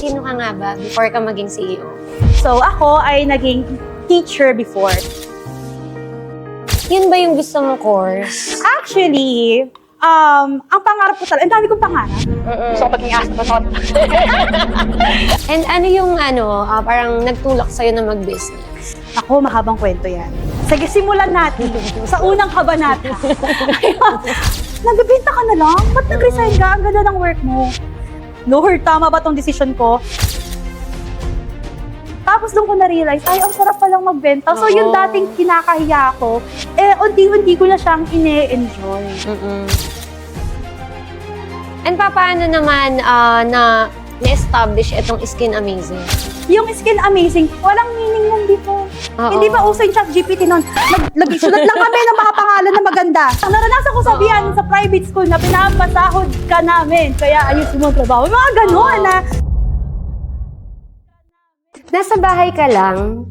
sino ka nga ba before ka maging CEO? So ako ay naging teacher before. Yun ba yung gusto mong course? Actually, ang pangarap ko talaga, ang dami kong pangarap. Gusto ko maging astronaut. And ano yung parang nagtulak sa'yo na mag-business? Ako, mahabang kwento yan. Sige, simulan natin sa unang kabanata. Nagbibenta ka na lang? Ba't nag-resign ka? Ang ganda ng work mo. Lord, tama ba tong decision ko? Tapos doon ko na-realize, ay, ang sarap palang magbenta. So, yung dating kinakahiya ko, unti-unti ko na siyang ine-enjoy. And paano naman na-establish itong Skin Amazing? Yung Skin Amazing, walang meaning nun dito. Hindi ba uso yung ChatGPT nun? Sulat lang kami ng mga pangalan na maganda. Naranasan ko sabihan sa private school na pinapasahod ka namin, kaya ayusin mo ang trabaho. Mga gano'n na. Nasa bahay ka lang,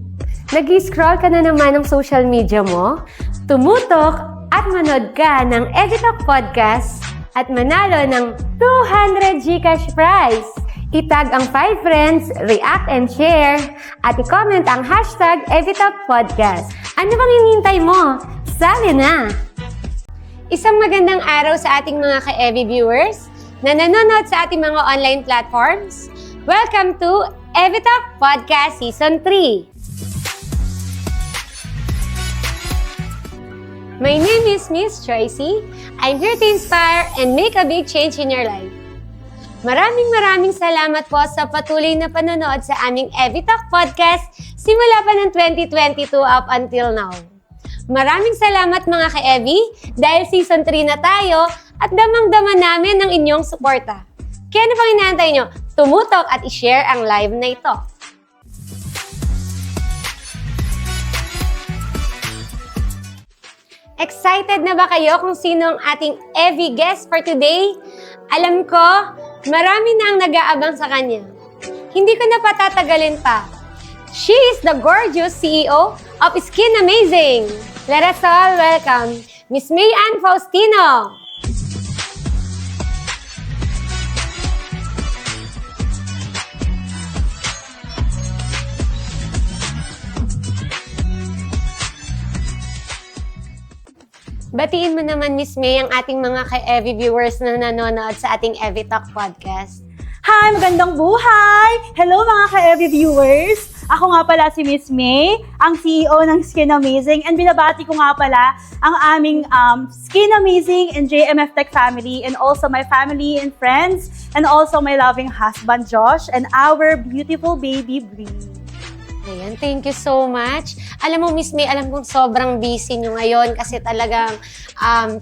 nag-scroll ka na naman ng social media mo, tumutok at manood ka ng Evitalk Podcast at manalo ng 200 GCash prize. Itag ang 5 friends, react and share, at i-comment ang hashtag Evitalk Podcast. Ano bang hinihintay mo? Sali na! Isang magandang araw sa ating mga ka-Evi viewers na nanonood sa ating mga online platforms. Welcome to Evitalk Podcast Season 3. My name is Miss Tracy. I'm here to inspire and make a big change in your life. Maraming salamat po sa patuloy na panonood sa aming Evitalk Podcast simula pa ng 2022 up until now. Maraming salamat mga ka-Evi dahil Season 3 na tayo at damang-dama namin ng inyong suporta. Kaya ano pang inaantay nyo? Tumutok at i-share ang live na ito. Excited na ba kayo kung sino ang ating Evi guest for today? Alam ko, marami na ang nag-aabang sa kanya. Hindi ko na patatagalin pa. She is the gorgeous CEO of Skin Amazing. Let us all welcome Miss May Ann Faustino. Batiin mo naman, Miss May, ang ating mga ka-Evi viewers na nanonood sa ating Evitalk Podcast. Hi! Magandang buhay! Hello mga ka-Evi viewers! Ako nga pala si Miss May, ang CEO ng Skin Amazing, and binabati ko nga pala ang aming Skin Amazing and JMF Tech family, and also my family and friends, and also my loving husband Josh, and our beautiful baby Bree. Ayan, thank you so much. Alam mo, Miss May, alam kong sobrang busy nyo ngayon kasi talagang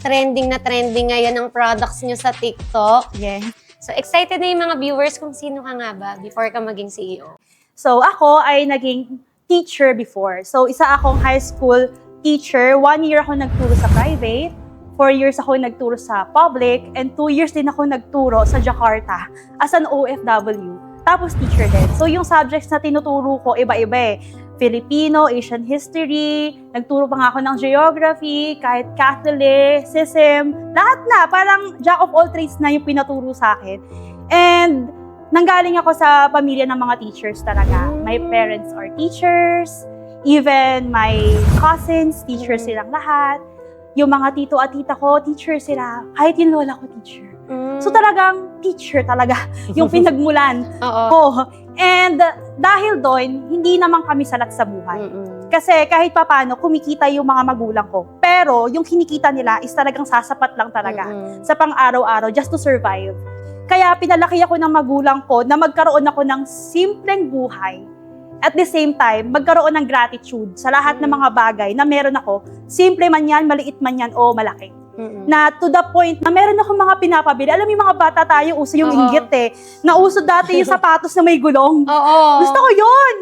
trending na trending ngayon ang products nyo sa TikTok. Yes. So, excited na yung mga viewers kung sino ka nga ba before ka maging CEO? So, ako ay naging teacher before. So, isa akong high school teacher. 1 year ako nagturo sa private, 4 years ako nagturo sa public, and 2 years din ako nagturo sa Jakarta as an OFW. Tapos teacher din. So yung subjects na tinuturo ko, iba-iba eh. Filipino, Asian history, nagturo pa nga ako ng geography, kahit Catholicism, lahat na. Parang jack of all trades na yung pinaturo sa akin. And nanggaling ako sa pamilya ng mga teachers talaga. My parents are teachers, even my cousins, teachers silang lahat. Yung mga tito at tita ko, teachers sila. Kahit yung lola ko, teacher. So talagang teacher talaga yung pinagmulan ko. And dahil doon, hindi naman kami salat sa buhay. Kasi kahit papano, kumikita yung mga magulang ko. Pero yung kinikita nila is talagang sasapat lang talaga sa pang-araw-araw just to survive. Kaya pinalaki ako ng magulang ko na magkaroon ako ng simpleng buhay. At the same time, magkaroon ng gratitude sa lahat ng mga bagay na meron ako. Simple man yan, maliit man yan, o malaki. Na to the point na meron akong mga pinapabili. Alam mo yung mga bata tayo, uso yung inggit eh. Nauso dati yung sapatos na may gulong. Gusto ko yun!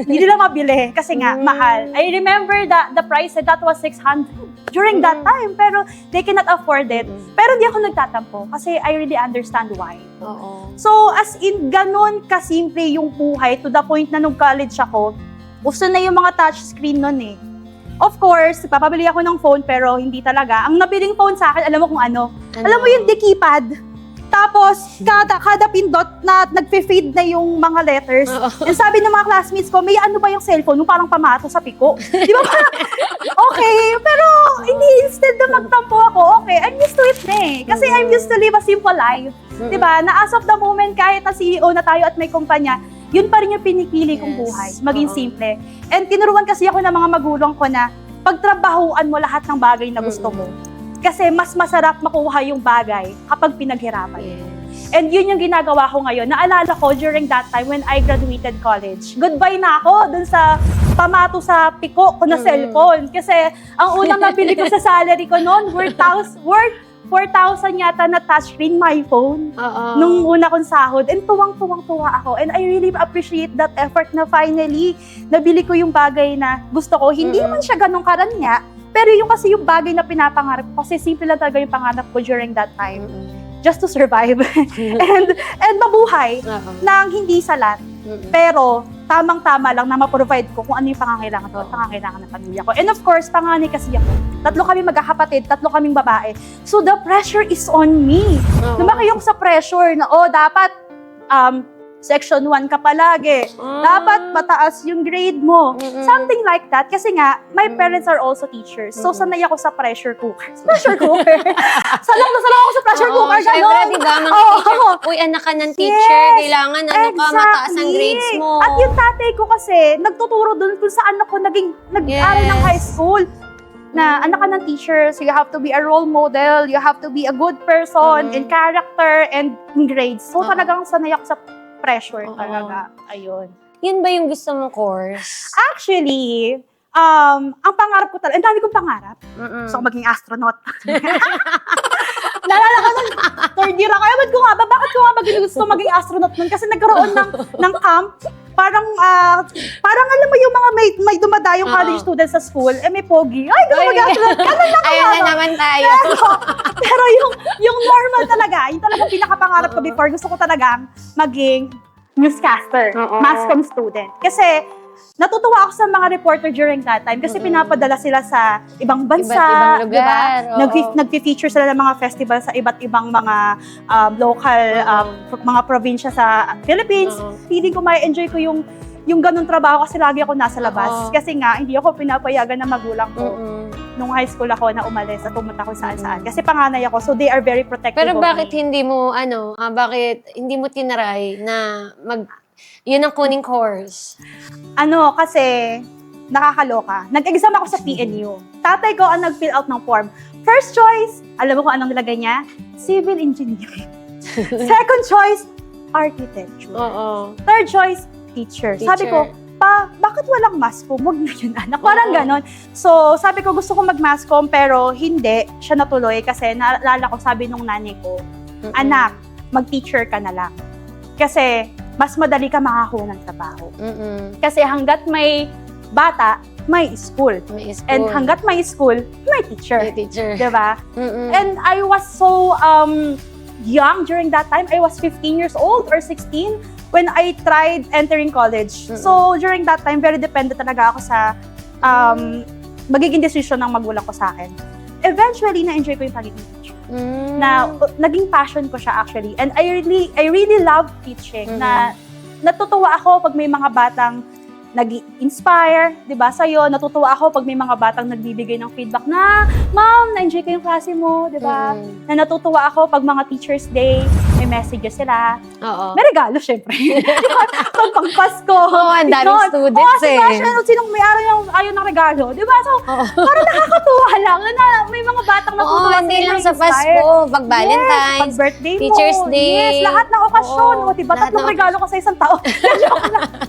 Hindi nila mabili kasi nga, mahal. I remember the price, that was 600 during that time. Pero they cannot afford it. Pero hindi ako nagtatampo kasi I really understand why. So as in, ganon kasimple yung buhay to the point na nung college ako, uso na yung mga touchscreen nun eh. Of course, papabili ako ng phone pero hindi talaga. Ang nabiling phone sa akin, alam mo kung ano? Alam mo yung keypad? Tapos, kada pindot na nagpe-fade na yung mga letters. And sabi ng mga classmates ko, may ano ba yung cellphone? Nung parang pamato sa piko. Di ba parang, okay, pero hindi, instead na magtampo ako, okay, I'm used to it na eh. Kasi I'm used to live a simple life. Di ba? Na as of the moment, kahit na CEO na tayo at may kumpanya, yun pa rin yung pinipili kong buhay. Maging simple. And tinuruan kasi ako ng mga magulang ko na pagtrabahuan mo lahat ng bagay na gusto mo. Kasi mas masarap makuha yung bagay kapag pinaghirapan. And yun yung ginagawa ko ngayon. Naalala ko during that time when I graduated college. Goodbye na ako dun sa pamato sa piko ko na cellphone. Kasi ang unang nabili ko sa salary ko noon, worth 4,000 yata na touchscreen my phone. Nung una kong sahod. And tuwang-tuwa ako. And I really appreciate that effort na finally nabili ko yung bagay na gusto ko. Hindi man siya ganun karanya. Pero yung kasi yung bagay na pinapangarap ko, kasi simple lang talaga yung pangarap ko during that time. Just to survive. and mabuhay nang hindi salat. Pero tamang-tama lang na ma-provide ko kung ano yung pangangailangan ko at pangangailangan ng pamilya ko. And of course, panganay kasi ako. 3 kami magkakapatid, 3 kaming babae. So the pressure is on me. Lumaki yung sa pressure na, dapat Section 1 ka palagi. Dapat mataas yung grade mo. Something like that. Kasi nga, my parents are also teachers. So, sanay ako sa pressure cooker. Pressure cooker. Salang ako sa pressure cooker. Syempre, di ba, mga teacher, uy, anak ka ng teacher, kailangan mataas ang grades mo. At yung tatay ko kasi, nagtuturo dun kung saan ako nag-aral ng high school. Na anak ka ng teacher, so you have to be a role model, you have to be a good person in character and in grades. So, talagang sanay ako sa pressure talaga. Ayun. Yun ba yung gusto mong course? Actually, ang pangarap ko talaga, ang dami kong pangarap. Gusto ko maging astronaut. Naalala ko nung third year ako, bakit ko nga gusto maging astronaut nun? Kasi nagkaroon ng camp, parang alam mo yung mga may dumadayong college students sa school, may pogi. Ay, gusto mag-astronaut. Ganun lang Ayun na naman tayo. Pero yung normal talaga, yung talagang pinakapangarap ko before, gusto ko talagang maging newscaster, mass comm student. Kasi natutuwa ako sa mga reporter during that time kasi pinapadala sila sa ibang bansa, Iba't ibang lugar. Nagfi-feature sila ng mga festival sa iba't ibang mga local mga probinsya sa Philippines. Feeling ko may enjoy ko yung ganung trabaho kasi lagi ako nasa labas. Kasi nga, hindi ako pinapayagan ng magulang ko. Nung high school ako na umalis at pumunta ko saan-saan. Kasi panganay ako, so they are very protective Pero of bakit me. bakit hindi mo tinaray na yun ang kuning course? Kasi nakakaloka. Nag-exam ako sa PNU. Tatay ko ang nag-fill out ng form. First choice, alam mo kung anong nilagay niya? Civil engineering. Second choice, architecture. Third choice, teacher. Sabi ko, bakit walang mass comm? Huwag na yun, anak. Parang ganon. So, sabi ko, gusto ko mag-mass comm, pero hindi siya natuloy kasi naalala ko, sabi nung nanay ko, anak, mag-teacher ka na lang. Kasi, mas madali ka makakuha ng trabaho. Kasi hanggat may bata, may school. And hanggat may school, may teacher. Diba? And I was so young during that time. I was 15 years old or 16 when I tried entering college. So, during that time, very dependent talaga ako sa magiging decision ng magulang ko sa akin. Eventually, na-enjoy ko yung pagiging teacher. Na naging passion ko siya actually. And I really love teaching. Na natutuwa ako pag may mga batang nag-inspire, di ba, sa'yo. Natutuwa ako pag may mga batang nagbibigay ng feedback na, Ma'am, na-enjoy ko yung klase mo, di ba? Na natutuwa ako pag mga Teacher's Day, may messages sila. May regalo, syempre. Pag Pasko. Ang daming students Sinong may ayaw ng regalo, di ba? So, parang nakakatuwa lang na may mga batang natutuwa hindi lang sa Pasko, pag Valentine's, pag birthday mo. Teacher's Day. Yes, lahat ng okasyon. Di ba? 3 regalo ka sa isang taon.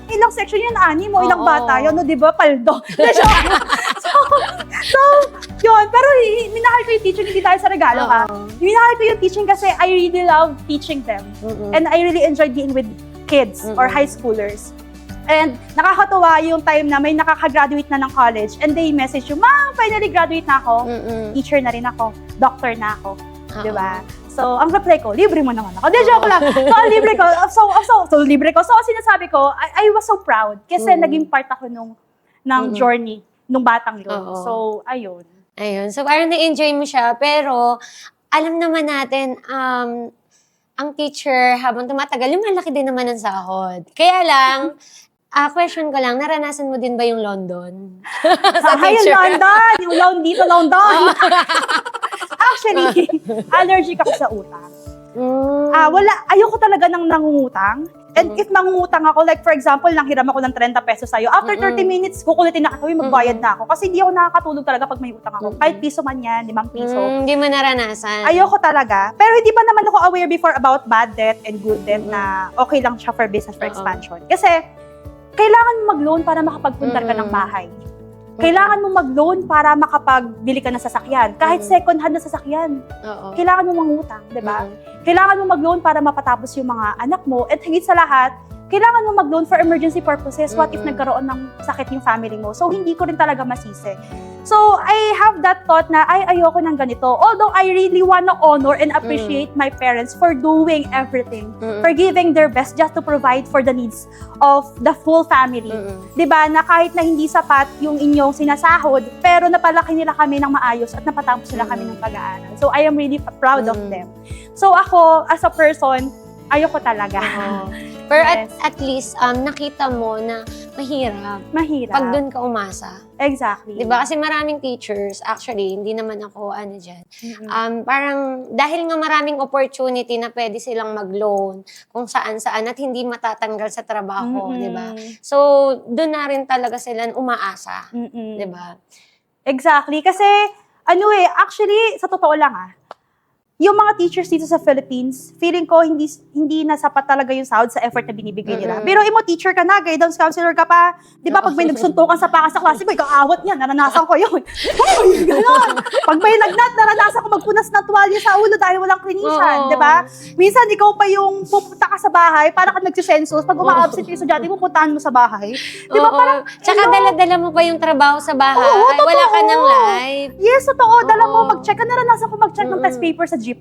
Ilang section yun, 6 mo, ilang bata yun, di ba? Paldo. So, yun. Pero minahal ko yung teaching, hindi dahil sa regalo ka. Minahal ko yung teaching kasi I really love teaching them. And I really enjoy being with kids or high schoolers. And nakakatuwa yung time na may nakaka-graduate na ng college and they message you, Ma'am, finally graduate na ako. Teacher na rin ako. Doctor na ako. Di ba? So, ang reply ko, libre mo naman ako. Di, joke lang. So, ang libre ko. So, libre ko. So, sinasabi ko, I was so proud kasi naging part ako ng journey nung batang yun. So, ayun. So, parang na-enjoy mo siya. Pero, alam naman natin, ang teacher, habang tumatagal, lumalaki din naman ang sahod. Kaya lang, question ko lang, naranasan mo din ba yung London? Sa Ay, teacher? London! Yung loan dito, London! Actually, allergic ako sa utang. Ayoko talaga ng nangungutang. And if mangungutang ako, like for example, nanghiram ako ng 30 pesos sa'yo, after 30 minutes, kukulitin na ako, magbayad na ako. Kasi hindi ako nakakatulog talaga pag may utang ako. Kahit piso man yan, 5 piso. Hindi mo naranasan. Ayoko talaga. Pero hindi pa naman ako aware before about bad debt and good debt na okay lang siya for business for expansion. Kasi, kailangan mo mag-loan para makapagpundar ka ng bahay. Kailangan mo mag-loan para makapagbili ka ng sasakyan. Kahit second hand na sasakyan. Oo. Kailangan mo mangutang, di ba? Kailangan mo mag-loan para mapatapos yung mga anak mo. At higit sa lahat, kailangan mo mag-loan for emergency purposes. What if nagkaroon ng sakit yung family mo? So, hindi ko rin talaga masisi. So, I have that thought na, ayoko ng ganito. Although, I really wanna honor and appreciate my parents for doing everything. For giving their best just to provide for the needs of the full family. Diba? Na kahit na hindi sapat yung inyong sinasahod, pero napalaki nila kami ng maayos at napatapos nila kami ng pag-aaral. So, I am really proud of them. So, ako, as a person, ayoko talaga. Pero Yes. at least, nakita mo na mahirap. Mahirap. Pag doon ka umasa. Exactly. Diba? Kasi maraming teachers, actually, hindi naman ako dyan. Parang, dahil nga maraming opportunity na pwede silang mag-loan kung saan-saan at hindi matatanggal sa trabaho, diba? So, doon na rin talaga sila umaasa. Diba? Exactly. Kasi, actually, sa totoo lang yung mga teachers dito sa Philippines, feeling ko hindi na sapat talaga yung sahod sa effort na binibigay nila. Pero mo, teacher ka na, guidance counselor ka pa. Di ba, pag may nagsuntukan sa paka sa klase mo, ikaw awat niya, naranasan ko yun. Uy, gano'n. Pag may lagnat, naranasan ko magpunas ng tuwalya sa ulo dahil walang clinician. Di ba? Minsan, ikaw pa yung pupunta ka sa bahay, para ka nagsisensus. Pag uma-absent yung estudyante, pupuntahan mo sa bahay. Di ba, parang, tsaka dala-dala mo pa yung trabaho sa bahay. Oo, Wala ka totoo. ng live. Yes, totoo. Dala mo, mag-check ka. Naranasan ko mag-check ng test paper sa jeep.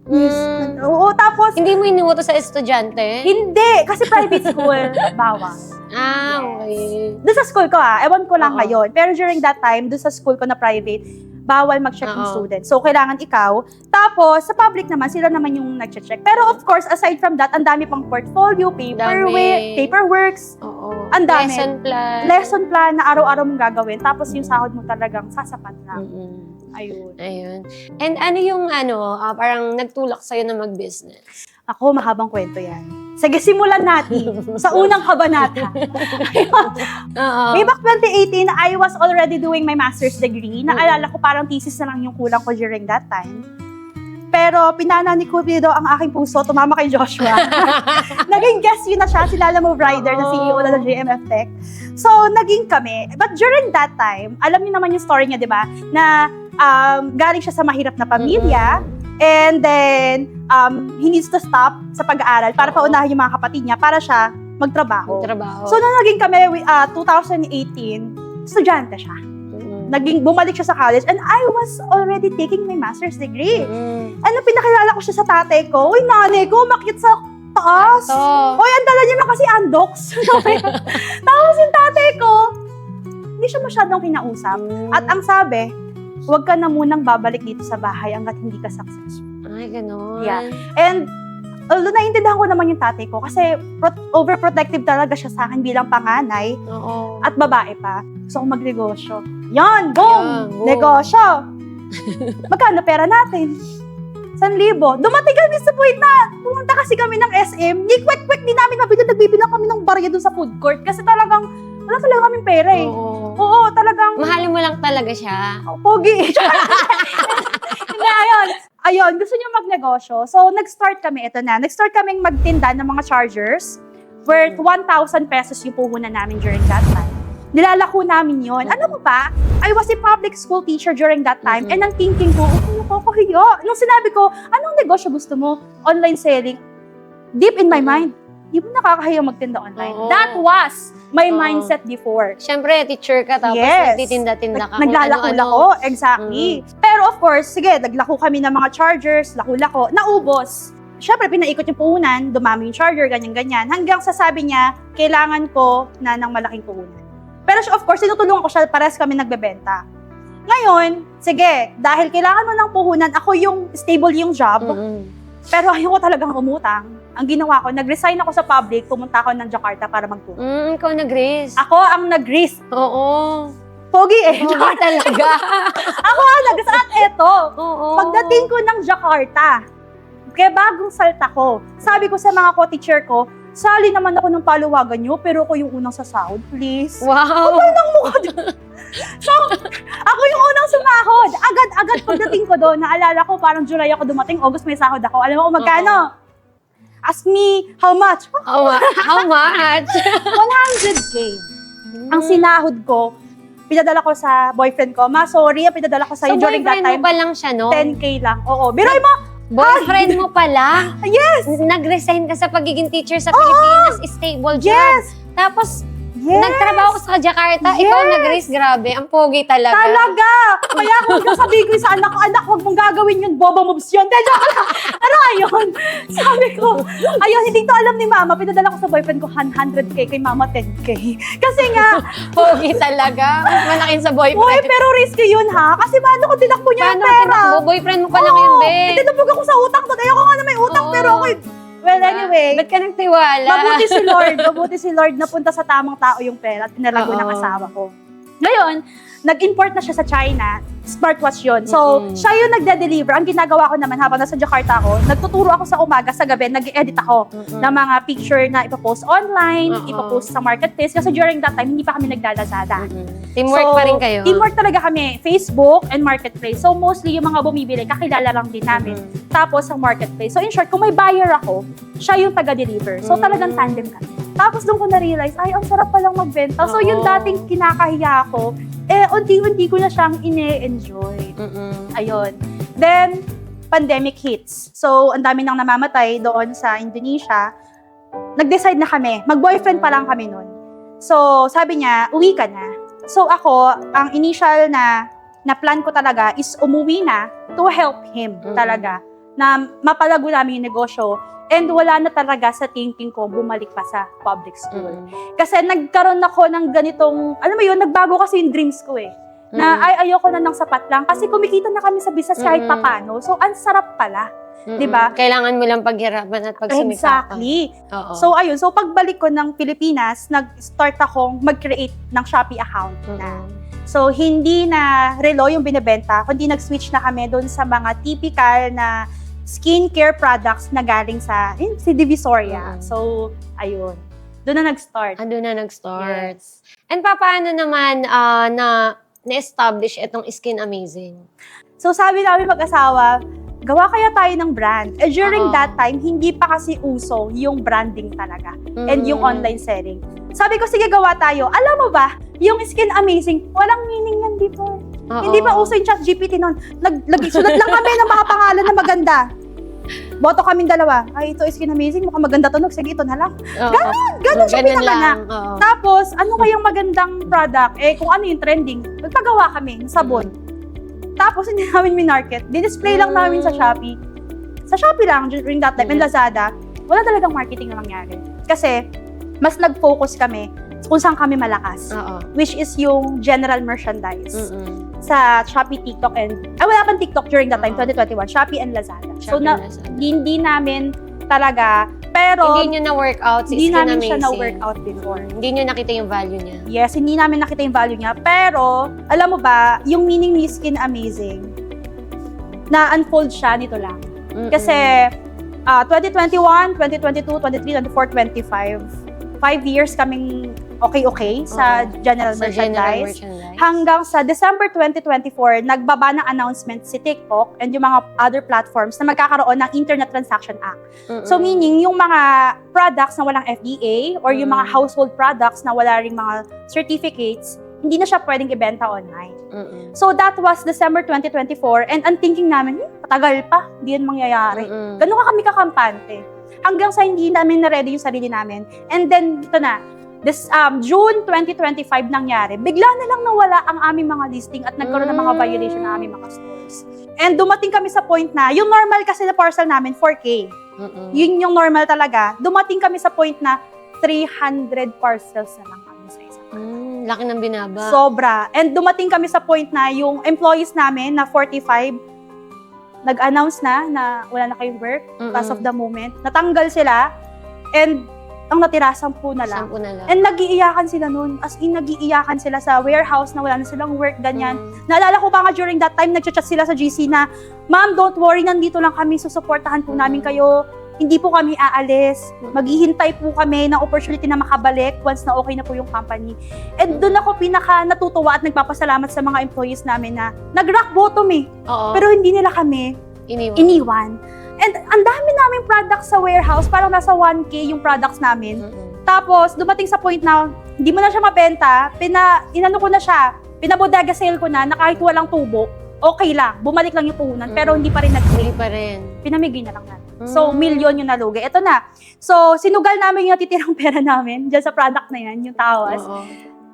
Yes. Oo, tapos, Hindi mo inuuto sa estudyante? hindi. Kasi private school, bawal. Okay. Doon sa school ko ewan ko lang Oo. ngayon. Pero during that time, doon sa school ko na private, bawal mag-check ng Oo. student. So, kailangan ikaw. Tapos, sa public naman, sila naman yung nag-check. Pero of course, aside from that, ang dami pang portfolio, paperworks, Oo. Ang dami. Lesson lesson plan. plan na araw-araw mong gagawin. Tapos, yung sahod mo talagang sasapat lang. Ayun. Ayun. And ano yung parang nagtulak sa'yo na mag-business? Ako, mahabang kwento yan. Sige, simulan natin sa unang kabanata. Oo. Way back 2018, I was already doing my master's degree. Naalala ko parang thesis na lang yung kulang ko during that time. Pero pinana ni Cupido ang aking puso, tumama kay Joshua. Naging guest yun na siya, si Lala Move Rider, na CEO na ng JMF Tech. So, naging kami. But during that time, alam niyo naman yung story niya, di ba? Na galing siya sa mahirap na pamilya. And then, he needs to stop sa pag-aaral para paunahin yung mga kapatid niya para siya magtrabaho. So, nung naging kami, 2018, estudyante siya. Bumalik siya sa college and I was already taking my master's degree. And nung pinakilala ko siya sa tatay ko, uy, nanay ko, makit sa taas. Uy, ang dala niya na kasi Andox. Tapos yung tatay ko, hindi siya masyadong kinausap. At ang sabi, huwag ka na munang babalik dito sa bahay hanggat hindi ka successful. Ay, gano'n. Yeah. And although naiintindihan ko naman yung tatay ko kasi overprotective talaga siya sa akin bilang panganay Oo. at babae pa. Gusto ko magnegosyo. Yan, boom! Yan, boom. Negosyo! Magkano pera natin? 1,000. Dumating kami sa point na pumunta kasi kami ng SM. Di kwek-kwek din namin mabili. Nagbibilang kami ng barya dun sa food court kasi talagang wala talaga kaming pera eh. Oo, talagang Mahalin mo lang talaga siya. pogi. Hindi, ayun, gusto niyo magnegosyo. So, nag-start kami, ito na. Nag-start kaming magtinda ng mga chargers worth 1,000 pesos yung puhunan namin during that time. Nilalako namin yon. Ano mo ba? I was a public school teacher during that time and ang thinking ko, nakakahiya. Nung sinabi ko, anong negosyo gusto mo? Online selling. Deep in my mind, di mo nakakahiya magtinda online. Oo. That was my Oo. mindset before. Siyempre, teacher ka tapos Yes. nagtitinda-tinda ka. kung Naglalako-lako, exactly. Pero of course, sige, naglako kami ng mga chargers, lako-lako, naubos. Siyempre, pinaikot yung puhunan, dumami yung charger, ganyan-ganyan. Hanggang sa sabi niya, kailangan ko na ng malaking puhunan. Pero of course, tinutulungan ko siya, pares kami nagbebenta. Ngayon, sige, dahil kailangan mo ng puhunan, ako yung stable yung job. Pero ayoko talagang umutang. Ang ginawa ko, nag-resign ako sa public, pumunta ako ng Jakarta para magturo. Ikaw nag-risk. Ako ang nag-risk. Oo. Pogi eh. Pogi talaga. Ako ang nag-risk. At eto, Oo. pagdating ko ng Jakarta, kaya bagong salta ko, sabi ko sa mga co-teacher ko, sali naman ako ng paluwagan nyo, pero ako yung unang sasahod, please. Wow. So, ako yung unang sumahod. Agad pagdating ko doon, naalala ko, parang July ako dumating, August may sahod ako. Alam mo kung magkano? Ask me, how much? How much? 100K. Ang sinahod ko, pinadala ko sa boyfriend ko. Ma, sorry, pinadala ko sa'yo So, during that boyfriend time. mo pa lang siya, no? 10K lang. Oo. Biroy mo, Boyfriend mo pala? yes! Nag-resign ka sa pagiging teacher sa Pilipinas, stable job. Yes! Tapos, Yes! nagtrabaho ka sa Jakarta, Yes! ikaw nag-risk, grabe. Ang pogi talaga. Talaga! Kaya kung sabihin ko sa anak ko, anak, huwag mong gagawin yun, boba moves yun. Pero ayun, sabi ko, ayun, hindi to alam ni mama, pinadala ko sa boyfriend ko 100K, kay mama 10K. Kasi nga, Pogi talaga. Mas malaking sa uy, boyfriend. pero risky yun ha, kasi paano ko tinakbo niya Paano yung pera? tinakbo? Boyfriend mo pa lang yun, be. Tinapog ako sa utang doon. Ayoko nga na may utang, Oo. pero ako, well, anyway. Ba't ka nagtiwala? Mabuti si Lord napunta sa tamang tao yung pera at pinalago ng Oo. asawa ko. Ngayon, nag-import na siya sa China, smartwatch yun. So, siya yung nagde-deliver. Ang ginagawa ko naman habang nasa Jakarta ako, nagtuturo ako sa umaga, sa gabi, nag-edit ako ng mga picture na ipapost online, Oo. ipapost sa marketplace. Kasi during that time, hindi pa kami naglalazada. Teamwork pa rin kayo. Teamwork talaga kami. Facebook and marketplace. So, mostly yung mga bumibili, kakilala lang din namin. Tapos, ang marketplace. So, in short, kung may buyer ako, siya yung taga-deliver. So, talagang tandem kami. Tapos, doon ko na-realize, ay, ang sarap palang magbenta. So, yung Oo. dating kinakahiya ko, unti-unti ko na siyang ine-enjoy. Ayun. Then, pandemic hits. So, ang dami nang namamatay doon sa Indonesia. Nag-decide na kami. Mag-boyfriend pa lang kami noon. So, sabi niya, uwi ka na. So, ako, ang initial na plan ko talaga is umuwi na to help him talaga. Na mapalago namin yung negosyo. And wala na talaga sa thinking ko bumalik pa sa public school. Kasi nagkaroon ako ng ganitong, alam mo yun, nagbago kasi yung dreams ko eh. Na ay ayoko na ng sapat lang kasi kumikita na kami sa business kahit papano. So, ang sarap pala. Diba? Kailangan mo lang paghirapan at pagsumika ka. Exactly. Oo. So, ayun. So, pagbalik ko ng Pilipinas, nag-start akong mag-create ng Shopee account na. So, hindi na relo yung binibenta, kundi nag-switch na kami doon sa mga typical na skincare products na galing sa si Divisoria. So, ayun. Doon na nag-start. Doon na nag-start. Yes. And paano naman na-establish itong Skin Amazing? So, sabi namin mag-asawa, gawa kaya tayo ng brand. During Oo. that time, hindi pa kasi uso yung branding talaga and yung online selling. Sabi ko, sige, gawa tayo. Alam mo ba, yung Skin Amazing, walang meaning yan before. Oo. Hindi pa uso yung ChatGPT noon. Sulat lang kami ng mga pangalan na maganda. Boto kaming dalawa. Ay, ito Skin Amazing. Mukhang maganda to. Sige, ito na lang. Ganun siya pinanganak. Tapos, ano kayang magandang product? Kung ano yung trending, nagpagawa kami ng sabon. Tapos, hindi namin minarket. Di-display lang namin sa Shopee. Sa Shopee lang, during that time, and Lazada, wala talagang marketing na nangyari. Kasi, mas nag-focus kami kung saan kami malakas. Which is yung general merchandise. Sa Shopee, TikTok, and... wala pang TikTok during that time, 2021. Shopee and Lazada. Hindi namin talaga, pero... Hindi nyo na-workout si Hindi Skin namin Amazing. siya na-workout before. Hindi nyo nakita yung value niya. Yes, hindi namin nakita yung value niya. Pero, alam mo ba, yung meaning ni Skin Amazing, na-unfold siya nito lang. Kasi, 2021, 2022, 23, 24, 25, 5 years kaming okay sa general merchandise. Hanggang sa December 2024, nagbaba ng announcement si TikTok and yung mga other platforms na magkakaroon ng Internet Transaction Act. So meaning, yung mga products na walang FDA or yung mga household products na wala ring mga certificates, hindi na siya pwedeng ibenta online. So that was December 2024 and ang thinking namin, patagal pa, hindi yan mangyayari. Ganun ka kami kakampante. Hanggang sa hindi namin na-ready yung sarili namin. And then, ito na, this June 2025 nangyari, bigla na lang nawala ang aming mga listing at nagkaroon ng mga violation ng aming mga stores. And dumating kami sa point na, yung normal kasi na parcel namin, 4K. Yun yung normal talaga. Dumating kami sa point na 300 parcels na lang kami sa isa. Laki ng binaba. Sobra. And dumating kami sa point na yung employees namin na 45, nag-announce na wala na kayong work as of Mm-mm. the moment. Natanggal sila and ang natira 10 na lang. 10 na lang. And nagiiyakan sila nun. As in, nagiiyakan sila sa warehouse na wala na silang work, ganyan. Mm. Naalala ko pa nga during that time, nagchat-chat sila sa GC na, Ma'am, don't worry, nandito lang kami, susuportahan po namin kayo. Hindi po kami aalis. Maghihintay po kami ng opportunity na makabalik once na okay na po yung company. And doon ako pinaka natutuwa at nagpapasalamat sa mga employees namin na nag-rock bottom Oo. Pero hindi nila kami iniwan. And ang dami naming products sa warehouse, parang nasa 1K yung products namin. Mm-mm. Tapos, dumating sa point na hindi mo na siya mabenta, inano ko na siya, pinabodega sale ko na kahit walang tubo, okay lang, bumalik lang yung puhunan, pero hindi pa rin Hindi nag-click. pa rin. Pinamigay na lang natin. So, milyon yung nalugi. Ito na. So, sinugal namin yung natitirang pera namin dyan sa product na yan, yung tawas. Oo.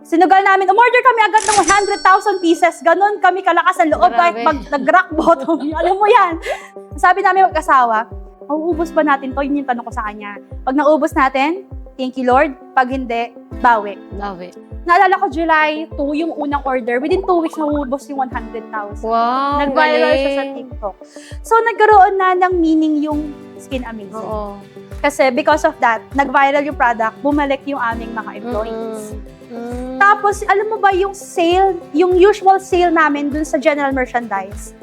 Sinugal namin, umorder kami agad ng 100,000 pieces. Ganon kami kalakas ang loob kahit Grabe. nag-rock bottom. Alam mo yan. Sabi namin mag-asawa, mauubos ba natin to? Yun yung tanong ko sa kanya. Pag naubos natin, thank you Lord. Pag hindi, bawi. Love it. Naalala ko July 2, yung unang order. Within 2 weeks, naubos yung 100,000. Wow, Nag-viral siya sa galing. TikTok. So, nagkaroon na ng meaning yung Skin Amazing. Oo. Kasi because of that, nag-viral yung product, bumalik yung aming mga employees. Mm. Tapos, alam mo ba yung sale, yung usual sale namin dun sa general merchandise,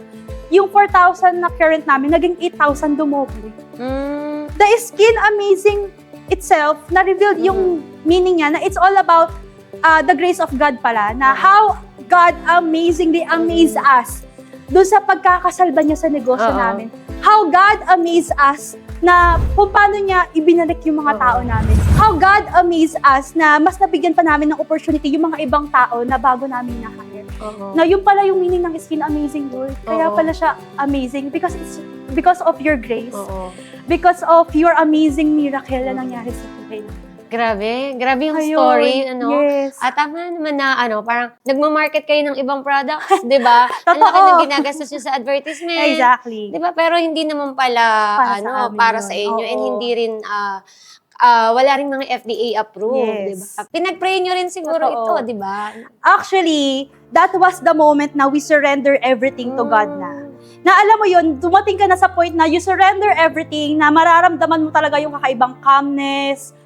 yung 4,000 na current namin, naging 8,000 dumoble. Mm. The Skin Amazing itself, na-revealed yung meaning niya na it's all about the grace of God pala, na how God amazingly amazed us dun sa pagkakasalba niya sa negosyo Oo. namin. How God amazed us na kung paano niya ibinalik yung mga tao namin. How God amazed us na mas nabigyan pa namin ng opportunity yung mga ibang tao na bago namin na-hire. Oo. Na yun pala yung meaning ng Skin Amazing, Lord. Kaya Oo. pala siya amazing because it's because of your grace. Oo. Because of your amazing miracle na nangyari sa buhay namin. Grabe yung Ayun, story, ano? Yes. At tama naman na, parang nagmamarket kayo ng ibang products, di ba? Ang Totoo. laki ng ginagastos nyo sa advertisement. Exactly. Di ba? Pero hindi naman pala, Para sa amin para yun. sa inyo. And Oo. hindi rin, wala rin mga FDA approved, Yes. di ba? Pinag-pray nyo rin siguro Totoo. ito, di ba? Actually, that was the moment na we surrender everything to God na. Na alam mo yun, dumating ka na sa point na you surrender everything, na mararamdaman mo talaga yung kakaibang calmness,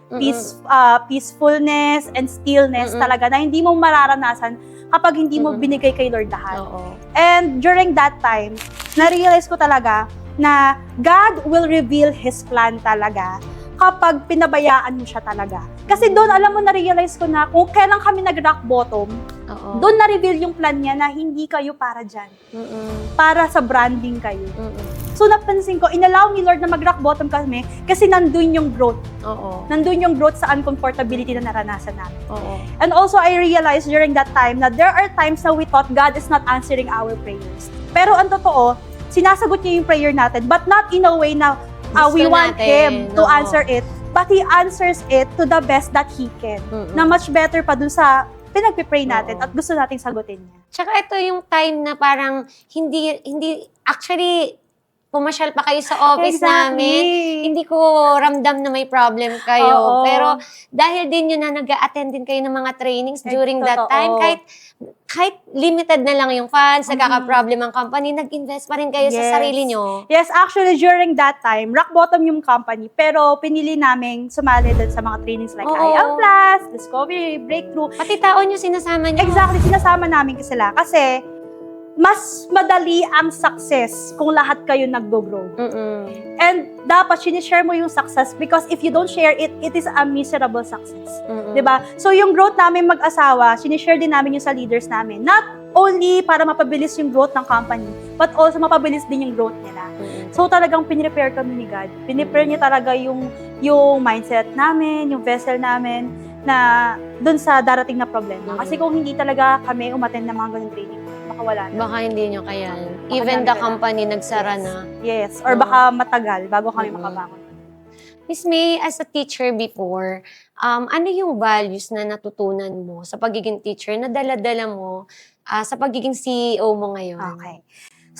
peacefulness, and stillness talaga, na hindi mo mararanasan kapag hindi mo binigay kay Lord lahat. Oo. And during that time, na-realize ko talaga na God will reveal His plan talaga kapag pinabayaan mo siya talaga. Kasi doon, alam mo, na-realize ko na kung kailan kami nag-rock bottom, Oo. doon na-reveal yung plan niya na hindi kayo para dyan. Para sa branding kayo. So napansin ko, inallow ni Lord na mag-rock bottom kami kasi nandun yung growth. Oo. Nandun yung growth sa uncomfortability na naranasan namin. Oo. And also, I realized during that time na there are times na we thought God is not answering our prayers. Pero ang totoo, sinasagot niya yung prayer natin, but not in a way na we Gusto want natin, Him to oo. answer it, but He answers it to the best that He can. Na much better pa dun sa pinagpipray natin Oo. at gusto nating sagutin niya. Tsaka ito yung time na parang hindi actually, pumasyal pa kayo sa office namin. Hindi ko ramdam na may problem kayo. Oo. Pero dahil din yun na nag-a-attend din kayo ng mga trainings during that totoo. time, kahit limited na lang yung funds, nagkaka-problem ang company, nag-invest pa rin kayo Yes. sa sarili nyo. Yes, actually, during that time, rock bottom yung company, pero pinili namin sumali din sa mga trainings like Oo. IAM Plus, Discovery, Breakthrough. Pati tao nyo sinasama nyo. Exactly, sinasama namin sila kasi mas madali ang success kung lahat kayo nag-grow. And dapat sinishare mo yung success because if you don't share it, it is a miserable success. Diba? So yung growth namin mag-asawa, sinishare din namin yung sa leaders namin. Not only para mapabilis yung growth ng company, but also mapabilis din yung growth nila. So talagang pinrepare kami ni God. Pinrepare niya talaga yung mindset namin, yung vessel namin, na dun sa darating na problema. Kasi kung hindi talaga kami umattend ng mga ganung training, baka wala na. Baka hindi nyo kaya. Even the company nagsara na. Yes, or baka matagal bago kami makabangon. Miss May, as a teacher before, ano yung values na natutunan mo sa pagiging teacher na dala-dala mo sa pagiging CEO mo ngayon? Okay.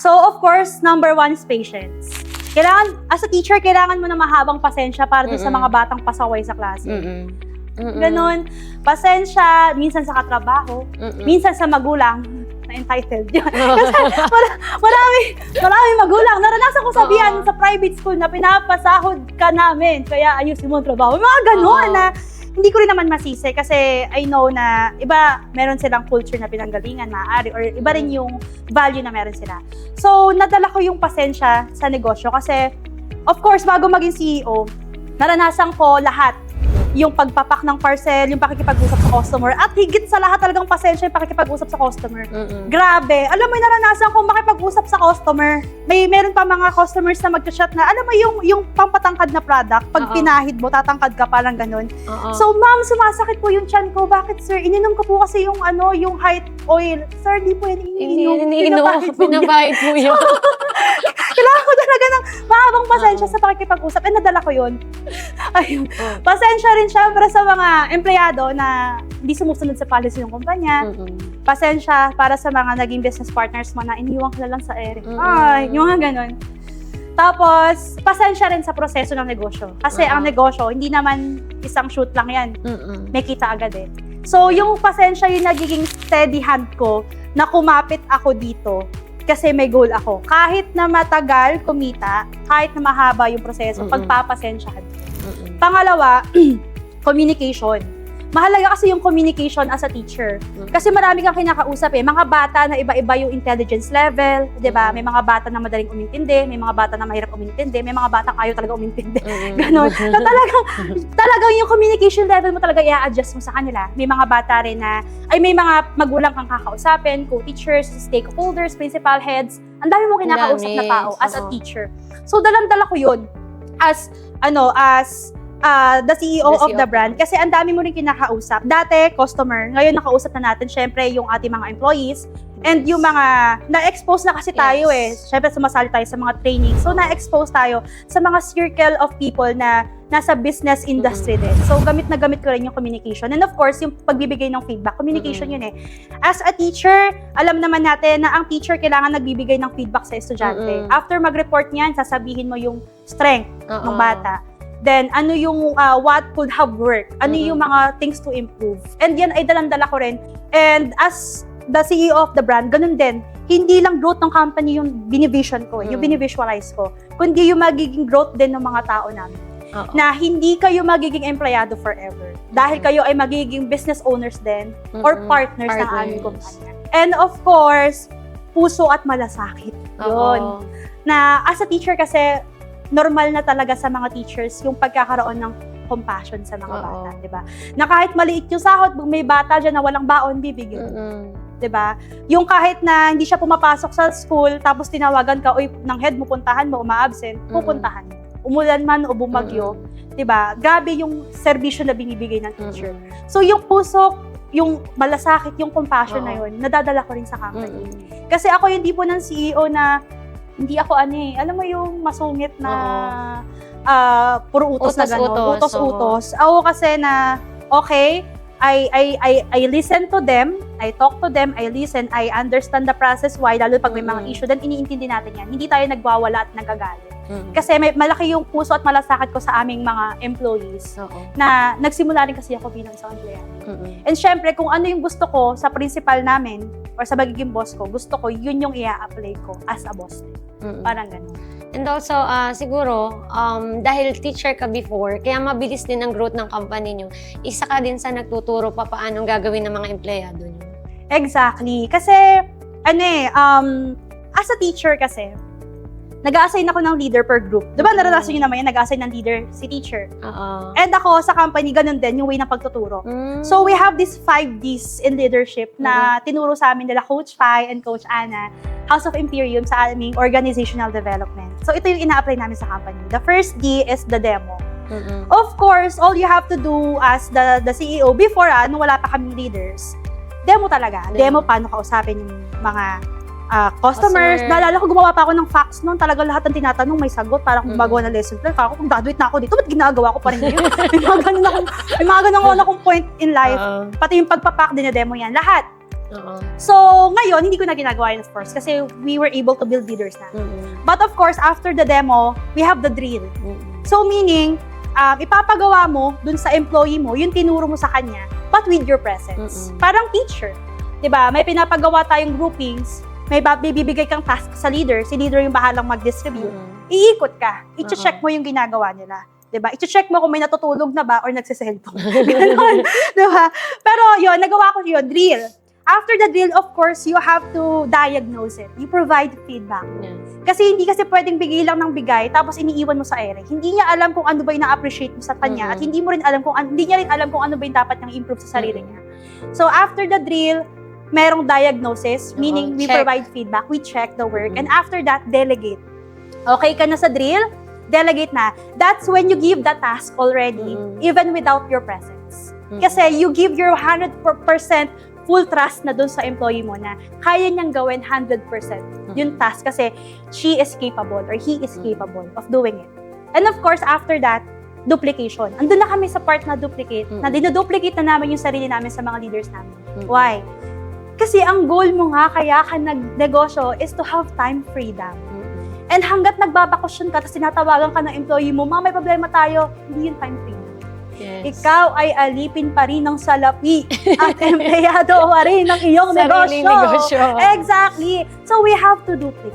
So, of course, number 1 is patience. Kailangan, as a teacher, kailangan mo na mahabang pasensya para dun sa mga batang pasaway sa klase. Ganon. Pasensya, minsan sa katrabaho, minsan sa magulang. na entitled. Kasi marami magulang. Naranasan ko sabihan sa private school na pinapasahod ka namin, kaya ayusin mo ang trabaho. Mga ganon na hindi ko rin naman masisi kasi I know na iba, meron silang culture na pinanggalingan, maaari, or iba rin yung value na meron sila. So, nadala ko yung pasensya sa negosyo kasi, of course, bago maging CEO, naranasan ko lahat. Yung pagpapak ng parcel, yung pakikipag-usap sa customer, at higit sa lahat talagang pasensya yung pakikipag-usap sa customer. Grabe. Alam mo, naranasan kong makipag-usap sa customer. Meron pa mga customers na mag-chat na, alam mo yung pampatangkad na product, pag pinahid mo, tatangkad ka, parang ganun. So, ma'am, sumasakit po yung tiyan ko. Bakit, sir? Ininom ko po kasi yung height oil. Sir, di po yan iniinom. Pinabahid po yun. Kailangan ko talaga ng mahabang pasensya sa pakikipag-usap. Nadala ko yun. Ayun. Pasensya rin syempre sa mga empleyado na hindi sumusunod sa policy ng kumpanya. Pasensya para sa mga naging business partners mo na iniwan ka na lang sa ere. Ay, yung mga ganun. Tapos, pasensya rin sa proseso ng negosyo. Kasi ang negosyo, hindi naman isang shoot lang yan. May kita agad eh. So, yung pasensya yung nagiging steady hand ko na kumapit ako dito kasi may goal ako. Kahit na matagal kumita, kahit na mahaba yung proseso, pagpapasensyahan. Pangalawa, communication. Mahalaga kasi yung communication as a teacher. Kasi marami kang kinakausap eh. Mga bata na iba-iba yung intelligence level, di ba? May mga bata na madaling umintindi, may mga bata na mahirap umintindi, may mga bata ayaw talaga umintindi. Ganon. Na talagang yung communication level mo talaga i-adjust mo sa kanila. May mga bata rin na, may mga magulang kang kakausapin, co-teachers, stakeholders, principal heads. Ang dami mong kinakausap na tao as a teacher. So, dalang-dala ko yun as the CEO of the brand kasi ang dami mo rin kinakausap. Dati, customer. Ngayon, nakausap na natin, syempre, yung ating mga employees and yung mga, na-expose na kasi tayo eh. Syempre, sumasali tayo sa mga training. So, na-expose tayo sa mga circle of people na nasa business industry din. So, gamit na gamit ko rin yung communication. And of course, yung pagbibigay ng feedback. Communication yun eh. As a teacher, alam naman natin na ang teacher kailangan nagbibigay ng feedback sa estudyante. After mag-report niyan, sasabihin mo yung strength ng bata. Then, ano yung what could have worked? Ano yung mga things to improve? And yan ay dalang-dala ko rin. And as the CEO of the brand, ganun din. Hindi lang growth ng company yung binivision ko, yung binivisualize ko, kundi yung magiging growth din ng mga tao namin. Na hindi kayo magiging empleyado forever. Dahil kayo ay magiging business owners din or partners ng aming kumpanya. And of course, puso at malasakit. Yun. Na as a teacher kasi, normal na talaga sa mga teachers yung pagkakaroon ng compassion sa mga bata, di ba? Na kahit maliit yung sahod, may bata dyan na walang baon, bibigyan. Di ba? Yung kahit na hindi siya pumapasok sa school, tapos tinawagan ka, oy, ng head mo, puntahan mo, uma-absent, pupuntahan mo. Umulan man o bumagyo, di ba? Grabe yung serbisyo na binibigay ng teacher. So yung puso, yung malasakit, yung compassion na yun, nadadala ko rin sa company. Kasi ako yung tipo ng CEO na hindi ako alam mo yung masungit na puro utos na gano'n. Utos-utos. Ako kasi na, okay, I listen to them, I talk to them, I listen, I understand the process why, lalo pag may mga issue, then iniintindi natin yan. Hindi tayo nagwawala at nagagalit. Kasi malaki yung puso at malasakit ko sa aming mga employees na nagsimula rin kasi ako bilang isang empleyado. And syempre, kung ano yung gusto ko sa principal namin or sa magiging boss ko, gusto ko, yun yung i-apply ko as a boss. Parang ganun. And also, siguro, dahil teacher ka before, kaya mabilis din ang growth ng company nyo, isa ka din sa nagtuturo pa paanong gagawin ng mga empleyado nyo. Exactly. Kasi, as a teacher kasi, nag-a-assign ako ng leader per group. Diba, naranasan nyo naman yan, nag-a-assign ng leader si teacher. And ako, sa company, ganun din, yung way ng pagtuturo. So, we have these 5 Ds in leadership na tinuro sa amin nila Coach Pai and Coach Ana, House of Imperium sa aming organizational development. So, ito yung ina-apply namin sa company. The first D is the demo. Of course, all you have to do as the CEO before, nung wala pa kaming leaders, demo talaga. Demo paano kausapin yung mga customers. Naalala ko, gumawa pa ako ng facts noon. Talaga lahat ng tinatanong may sagot. Parang kung magawa ng lesson plan. Ako, kung graduate na ako dito, ba't ginagawa ko pa rin yun? May mga ganun akong point in life. Pati yung pagpapak, dinedemo yan. Lahat. So, ngayon, hindi ko na ginagawa yun, of course. Kasi we were able to build leaders na. But of course, after the demo, we have the drill. So, meaning, ipapagawa mo dun sa employee mo, yung tinuro mo sa kanya, but with your presence. Parang teacher. Diba? May pinapagawa tayong groupings, may bibigay kang task sa leader, si leader yung bahalang mag-distribute. Iikot ka, i-check mo yung ginagawa nila. Diba? I-check mo kung may natutulog na ba or nagsiselfone. Ganon. Diba? Pero yun, nagawa ko yun, drill. After the drill, of course, you have to diagnose it. You provide feedback. Yes. Kasi hindi kasi pwedeng bigay lang ng bigay tapos iniiwan mo sa ere. Hindi niya alam kung ano ba yung na-appreciate mo sa kanya at hindi niya rin alam kung ano ba yung dapat niyang improve sa sarili niya. So after the drill, merong diagnosis, meaning we check. provide feedback, we check the work, and after that, delegate. Okay ka na sa drill? Delegate na. That's when you give the task already, even without your presence. Kasi you give your 100% full trust na dun sa employee mo na kaya niyang gawin 100% yung task kasi she is capable or he is capable of doing it. And of course, after that, duplication. Andun na kami sa part na duplicate, na dinoduplicate na namin yung sarili namin sa mga leaders namin. Why? Kasi ang goal mo nga, kaya ka nagnegosyo is to have time freedom. And hanggat nagbabakasyon ka, tapos tinatawagan ka ng employee mo, may problema tayo, hindi yung time freedom. Yes. Ikaw ay alipin pa rin ng salapi at empleyado pa rin ng iyong Sariling negosyo. Exactly. So we have to duplicate.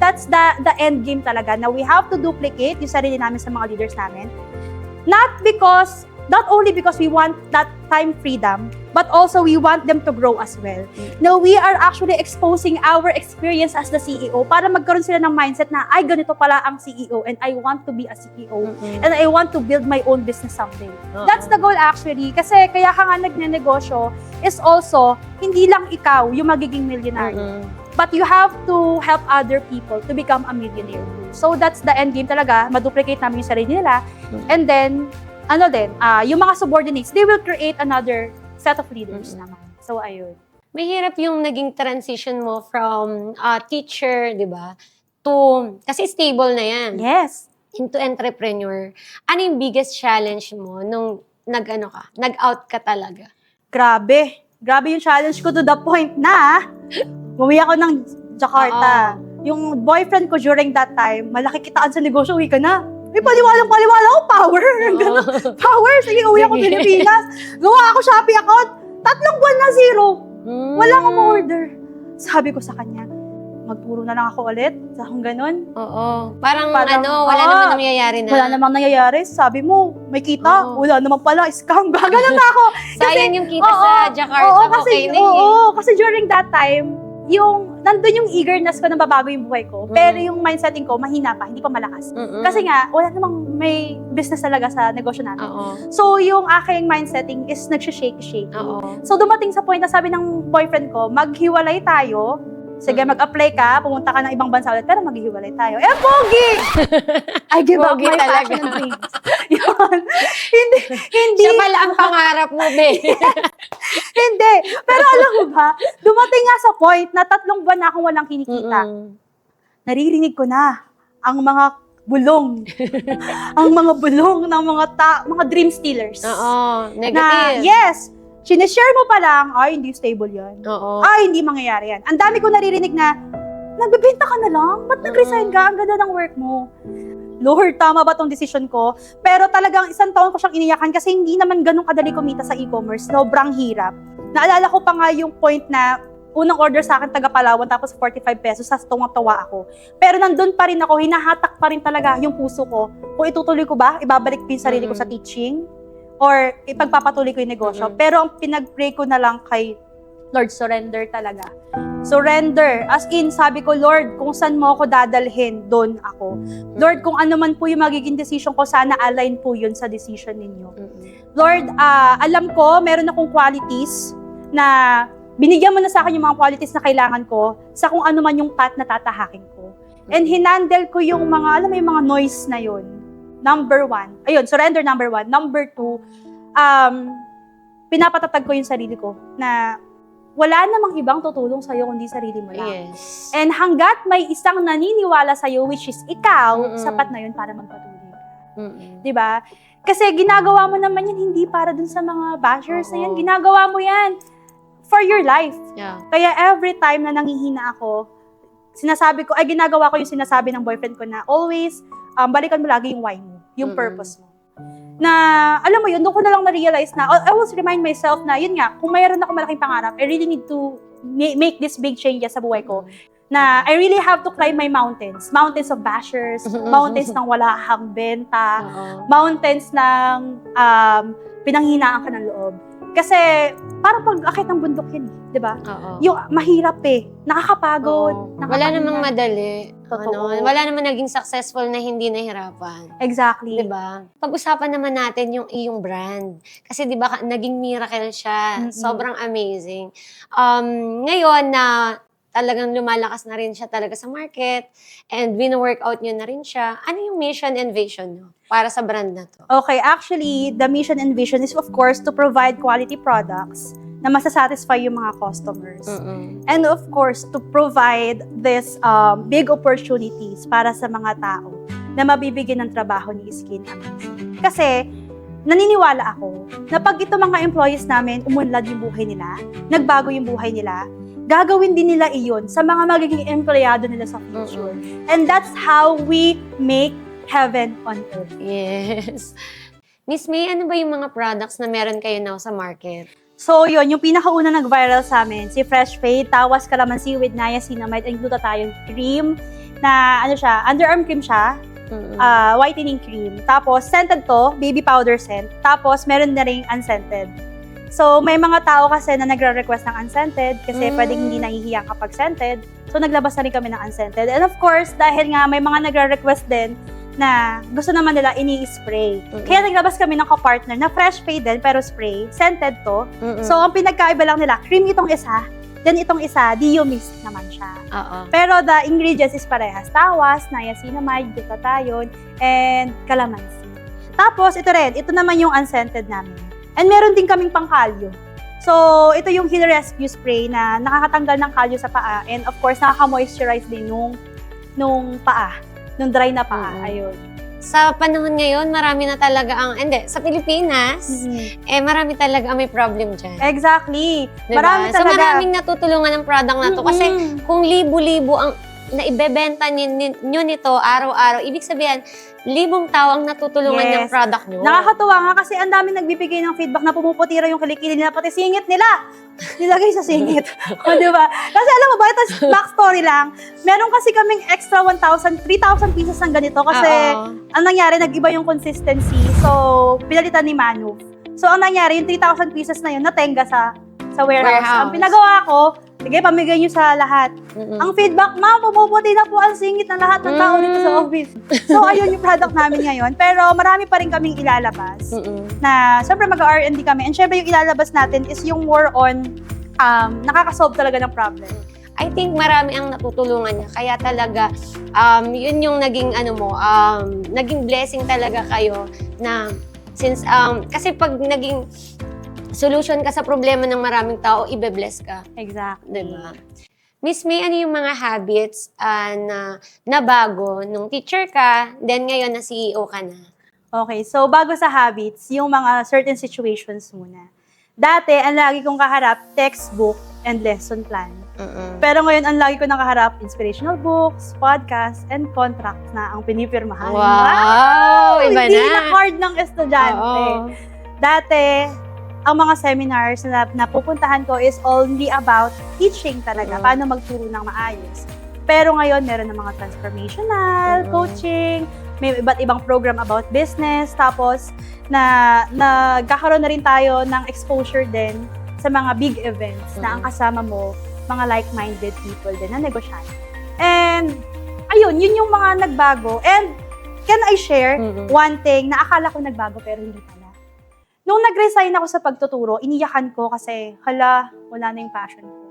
That's the end game talaga, na we have to duplicate yung sarili namin sa mga leaders namin. Not only because we want that time freedom, but also we want them to grow as well. Now, we are actually exposing our experience as the CEO para magkaroon sila ng mindset na, ay, ganito pala ang CEO and I want to be a CEO and I want to build my own business someday. That's the goal actually. Kasi kaya ka nga nagnenegosyo is also, hindi lang ikaw yung magiging millionaire. But you have to help other people to become a millionaire. So that's the end game talaga. Maduplicate namin yung sarili nila. And then, yung mga subordinates, they will create another set of leaders naman. So, ayun. Mahirap yung naging transition mo from teacher, di ba, to, kasi stable na yan, Yes. into entrepreneur. Ano yung biggest challenge mo nung nag-out ka talaga? Grabe. Grabe yung challenge ko to the point na umuwi ako ng Jakarta. Yung boyfriend ko during that time, malaki kitaan sa negosyo, uwi ka na. May paliwalang ako, power. Power, sige, uwi ako Pilipinas. Gawa ako Shopee account. 3 buwan na zero. Wala akong order. Sabi ko sa kanya, magturo na lang ako ulit. Sa akong ganun. Oo. Parang wala naman nangyayari na. Wala namang nangyayari. Sabi mo, may kita. Wala naman pala, scam. Ganun na ako. Sayang yung kita sa Jakarta. Okay na yun. Kasi during that time, nandun yung eagerness ko na babago yung buhay ko. Pero yung mindsetting ko, mahina pa, hindi pa malakas. Kasi nga, wala namang may business talaga sa negosyo natin. So, yung aking mindsetting is nagsishake-shake. So, dumating sa point na sabi ng boyfriend ko, maghiwalay tayo. Sige, mag-apply ka, pumunta ka ng ibang bansa ulit, pero maghiwalay tayo. Pogi! I give up Pogi my talaga. passion and dreams. Yun. Hindi. Siya pala ang pangarap mo, be. Hindi. Pero alam mo ba, dumating nga sa point na 3 buwan na akong walang kinikita. Naririnig ko na ang mga bulong. Ang mga bulong ng mga dream stealers. Negative. Na, yes, sinishare mo pa lang, ay, hindi stable yan. Ay, hindi mangyayari yan. Ang dami ko naririnig na, nagbebenta ka na lang? Ba't nag-resign ka? Ang ganda ng work mo. Lord, tama ba tong decision ko? Pero talagang 1 taon ko siyang iniyakan kasi hindi naman ganun kadali kumita sa e-commerce. Sobrang hirap. Naalala ko pa nga yung point na unang order sa akin, taga Palawan, tapos 45 pesos, sa tuwang-tawa ako. Pero nandun pa rin ako, hinahatak pa rin talaga yung puso ko. Kung itutuloy ko ba, ibabalik ko yung sarili ko sa teaching, or ipagpapatuloy ko yung negosyo. Pero ang pinag-pray ko na lang kay Lord, surrender talaga. Surrender. As in, sabi ko, Lord, kung saan mo ako dadalhin, doon ako. Lord, kung ano man po yung magiging decision ko, sana align po yun sa decision ninyo. Lord, alam ko, meron akong qualities na binigyan mo na sa akin yung mga qualities na kailangan ko sa kung ano man yung path na tatahakin ko. And hinandle ko yung mga, alam mo yung mga noise na yun. Number 1, ayun, surrender number 1. Number 2, pinapatatag ko yung sarili ko na wala namang ibang tutulong sa'yo kundi sarili mo lang. Yes. And hanggat may isang naniniwala sa'yo, which is ikaw, sapat na yun para magpatuloy ka. Diba? Kasi ginagawa mo naman yan, hindi para dun sa mga bashers na yan. Ginagawa mo yan for your life. Yeah. Kaya every time na nangihina ako, ginagawa ko yung sinasabi ng boyfriend ko na always, balikan mo lagi yung why mo, yung purpose mo. Na, alam mo yun, doon ko na lang na-realize na, I always remind myself na, yun nga, kung mayroon ako malaking pangarap, I really need to make this big changes sa buhay ko. Na I really have to climb my mountains. Mountains of bashers, mountains ng wala kang benta, mountains ng pinanghinaan ka ng loob. Kasi parang pag-akit ng bundok yun, di ba? Yung mahirap nakakapagod. Wala namang madali. Totoo. Wala namang naging successful na hindi nahirapan. Exactly. Diba? Pag-usapan naman natin yung iyong brand. Kasi diba, naging miracle siya. Sobrang amazing. Ngayon na talagang lumalakas na rin siya talaga sa market and wino-workout nyo na rin siya, ano yung mission and vision nyo para sa brand na to? Okay, actually, the mission and vision is of course to provide quality products na masasatisfy yung mga customers. And of course, to provide this big opportunities para sa mga tao na mabibigyan ng trabaho ni Skin Amazing. Kasi, naniniwala ako na pag ito mga employees namin, umunlad yung buhay nila, nagbago yung buhay nila, gagawin din nila iyon sa mga magiging empleyado nila sa future. And that's how we make heaven on earth. Yes. Miss May, ano ba yung mga products na meron kayo now sa market? So, yun, yung pinakauna nag-viral sa amin, si Fresh Fade, Tawas Calamansi with Niacinamide and Glutathione Cream, na ano siya, underarm cream siya, whitening cream. Tapos, scented to, baby powder scent. Tapos, meron na ring unscented. So, may mga tao kasi na nagre-request ng unscented kasi pwedeng hindi nahihiya kapag scented. So, naglabas na rin kami ng unscented. And of course, dahil nga may mga nagre-request din na gusto naman nila ini-spray. Kaya naglabas kami ng kapartner na Fresh Fade din, pero spray. Scented to. So, ang pinagkaiba lang nila, cream itong isa, then itong isa, Dio Mist naman siya. Pero the ingredients is parehas. Tawas, niacinamide, glutathione, and calamansi. Tapos, ito naman yung unscented namin. And meron din kaming pangkalyo. So, ito yung Heal Rescue Spray na nakakatanggal ng kalyo sa paa. And of course, nakaka-moisturize din nung paa. Nung dry na paa. Ayun. Sa panahon ngayon, marami na talaga sa Pilipinas, marami talaga ang may problem dyan. Exactly. Diba? Marami talaga. So, maraming natutulungan ng product na to. Kasi kung libo-libo ang naibebenta nyo nito araw-araw, ibig sabihin, libong tao ang natutulungan ng product nyo. Nakakatuwa nga kasi ang dami nagbibigay ng feedback na pumuputi raw yung kilikili nila, pati singit nila. Nilagay sa singit. Diba? Kasi alam mo ba, ito backstory lang. Meron kasi kaming extra 3,000 pieces ng ganito kasi ang nangyari, nag-iba yung consistency. So, pinalitan ni Manu. So, ang nangyari, yung 3,000 pieces na yun, natenga sa warehouse. Ang pinagawa ko, sige, pamigay nyo sa lahat. Ang feedback, ma'am, pumuputi na po ang singit ng lahat ng tao dito sa office. So, ayun yung product namin ngayon. Pero marami pa rin kaming ilalabas. Na, syempre mag-R&D kami. And syempre yung ilalabas natin is yung more on nakakasolve talaga ng problem. I think marami ang natutulungan niya. Kaya talaga, yun yung naging, naging blessing talaga kayo na since, kasi pag naging solution ka sa problema ng maraming tao, ibe-bless ka. Exactly. Diba? Miss May, ano yung mga habits na bago nung teacher ka, then ngayon na CEO ka na? Okay, so bago sa habits, yung mga certain situations muna. Dati, ang lagi kong kaharap, textbook and lesson plan. Pero ngayon, ang lagi ko nakaharap, inspirational books, podcast, and contracts na ang pinipirmahan. Wow! Iba Hindi na. na card ng estudyante. Dati, ang mga seminars na napupuntahan ko is only about teaching talaga, paano magturo ng maayos. Pero ngayon, meron ng mga transformational, coaching, may iba't ibang program about business, tapos nagkakaroon na rin tayo ng exposure din sa mga big events na ang kasama mo, mga like-minded people din na negosyante. And, ayun, yun yung mga nagbago. And, can I share one thing na akala ko nagbago pero hindi pala? Nung nag-resign ako sa pagtuturo, iniyakan ko kasi, wala na yung passion ko.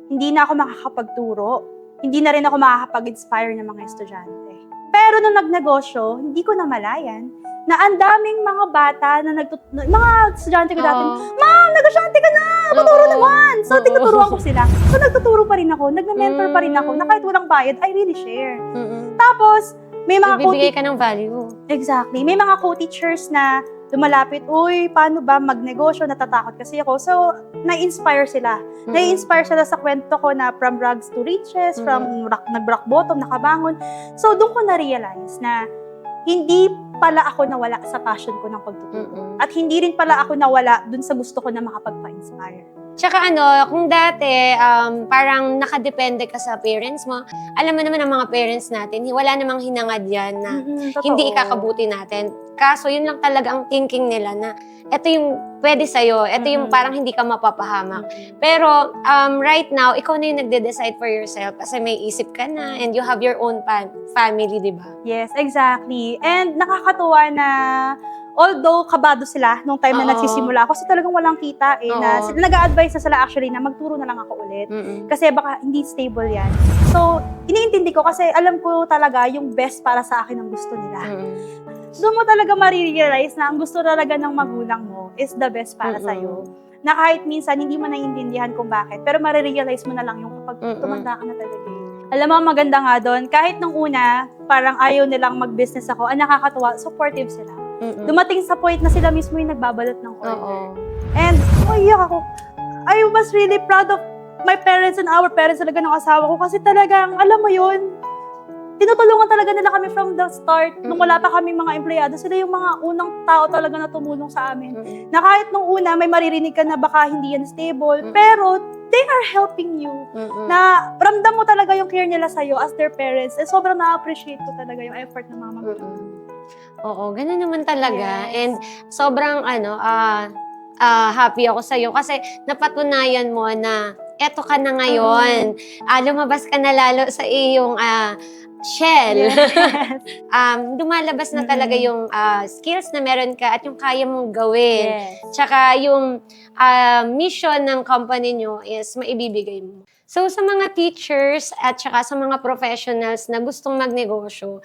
Hindi na ako makakapagturo. Hindi na rin ako makakapag-inspire ng mga estudyante. Pero nung nagnegosyo, hindi ko namalayan na ang daming mga bata na mga estudyante ko dati, ma'am, negosyante ka na! Tuturo naman! So, tinuturuan ko sila. So, nagtuturo pa rin ako, nagme-mentor pa rin ako, na kahit walang bayad, I really share. Tapos, may mga Bibigay ka ng value. Exactly. May mga co-teachers na lumalapit, uy, paano ba magnegosyo? Natatakot kasi ako. So, na-inspire sila. Na-inspire sila sa kwento ko na from rags to riches, from nag-rock bottom, nakabangon. So, doon ko na-realize na hindi pala ako nawala sa passion ko ng pagtuturo. At hindi rin pala ako nawala dun sa gusto ko na makapagpa-inspire. Tsaka kung dati, parang nakadepende ka sa parents mo, alam mo naman ang mga parents natin, wala namang hinangad yan na Totoo. hindi ikakabuti natin. Kaso, yun lang talaga ang thinking nila na ito yung pwede sa'yo, ito yung parang hindi ka mapapahamak. Pero, right now, ikaw na yung nagde-decide for yourself kasi may isip ka na and you have your own family, di ba? Yes, exactly. And nakakatuwa na although kabado sila nung time na Oo. nagsisimula ako kasi talagang walang kita na Oo. nag-a-advise na sila actually na magturo na lang ako ulit. Kasi baka hindi stable yan. So, iniintindi ko kasi alam ko talaga yung best para sa akin ang gusto nila. Doon mo talaga marirealize na ang gusto talaga ng magulang mo is the best para sa'yo. Na kahit minsan hindi mo naiintindihan kung bakit, pero marirealize mo na lang yung kapag tumanda ka na talaga. Alam mo, ang maganda nga doon, kahit nung una, parang ayaw nilang mag-business ako, ang nakakatuwa, supportive sila. Dumating sa point na sila mismo yung nagbabalot ng order. And, iyak ako. I was really proud of my parents and our parents talaga ng asawa ko kasi talagang, alam mo yun, tinutulungan talaga nila kami from the start. Nung wala pa kami mga empleyado, sila yung mga unang tao talaga na tumulong sa amin. Na kahit nung una, may maririnig ka na baka hindi yan stable, pero they are helping you. Na ramdam mo talaga yung care nila sa'yo as their parents. And sobrang na-appreciate ko talaga yung effort ng mga magulang. Oo, ganun naman talaga. Yes. And sobrang happy ako sa'yo kasi napatunayan mo na eto ka na ngayon. Lumabas ka na lalo sa iyong shell. Lumalabas na talaga yung skills na meron ka at yung kaya mong gawin. Yes. Tsaka yung mission ng company nyo is maibibigay mo. So, sa mga teachers at saka sa mga professionals na gustong magnegosyo,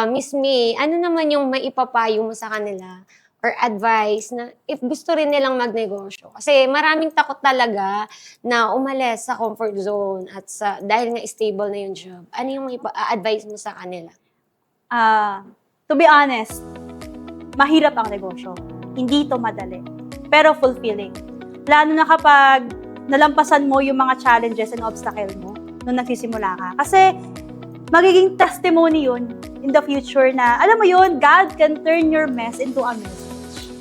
Miss May, ano naman yung maipapayo mo sa kanila or advice na if gusto rin nilang magnegosyo? Kasi maraming takot talaga na umalis sa comfort zone at dahil nga stable na yung job. Ano yung advice mo sa kanila? To be honest, mahirap ang negosyo. Hindi to madali. Pero fulfilling. Lalo na kapag nalampasan mo yung mga challenges and obstacle mo nung nagsisimula ka. Kasi magiging testimony yun in the future na, alam mo yun, God can turn your mess into a message.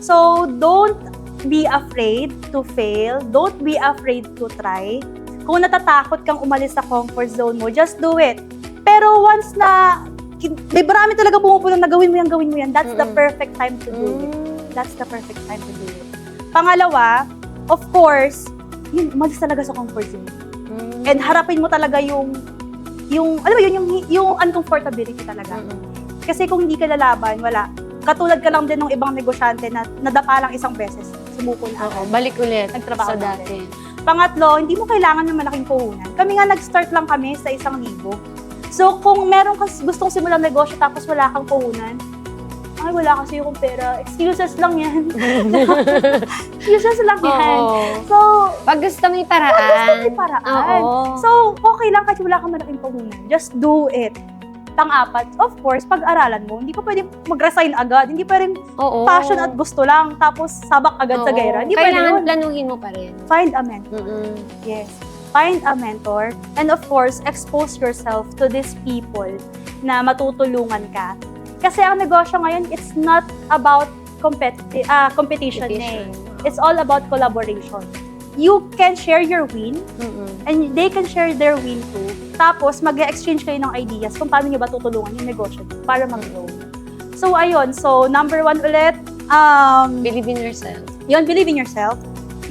So, don't be afraid to fail. Don't be afraid to try. Kung natatakot kang umalis sa comfort zone mo, just do it. Pero once na, may marami talaga pumupulang na gawin mo yan, that's the perfect time to do it. That's the perfect time to do it. Pangalawa, of course, yun, umalis talaga sa comfort zone. And harapin mo talaga yung alam mo yun, yung uncomfortability talaga. Kasi kung hindi ka lalaban, wala. Katulad ka lang din ng ibang negosyante na nadapa lang isang beses, sumuko na. Oo, balik ulit Nagtrabaho sa na dati. Pangatlo, hindi mo kailangan ng malaking puhunan. Kami nga nag-start lang kami sa 1,000. So, kung meron kang gustong simulang negosyo tapos wala kang puhunan, ay, wala kasi yung pera. Excuses lang yan. Excuses lang yan. Oo. So, Pag gusto may paraan. may paraan. Oo. So, okay lang kasi wala kang malaking puhunan. Just do it. Pang-apat, of course, pag-aralan mo, hindi ka pwedeng mag-resign agad. Hindi pwedeng Oo. passion at gusto lang, tapos sabak agad sa Oo. gaira. Hindi pwede Kailangan yun. planuhin mo pa rin. Find a mentor. Yes. Find a mentor. And of course, expose yourself to these people na matutulungan ka. Kasi ang negosyo ngayon, it's not about competition. It's all about collaboration. You can share your win, and they can share their win too. Tapos, mag-exchange kayo ng ideas kung paano nyo ba tutulungan yung negosyo para mag-grow. So, ayun. So, number 1 ulit, Believe in yourself. yun, believe in yourself.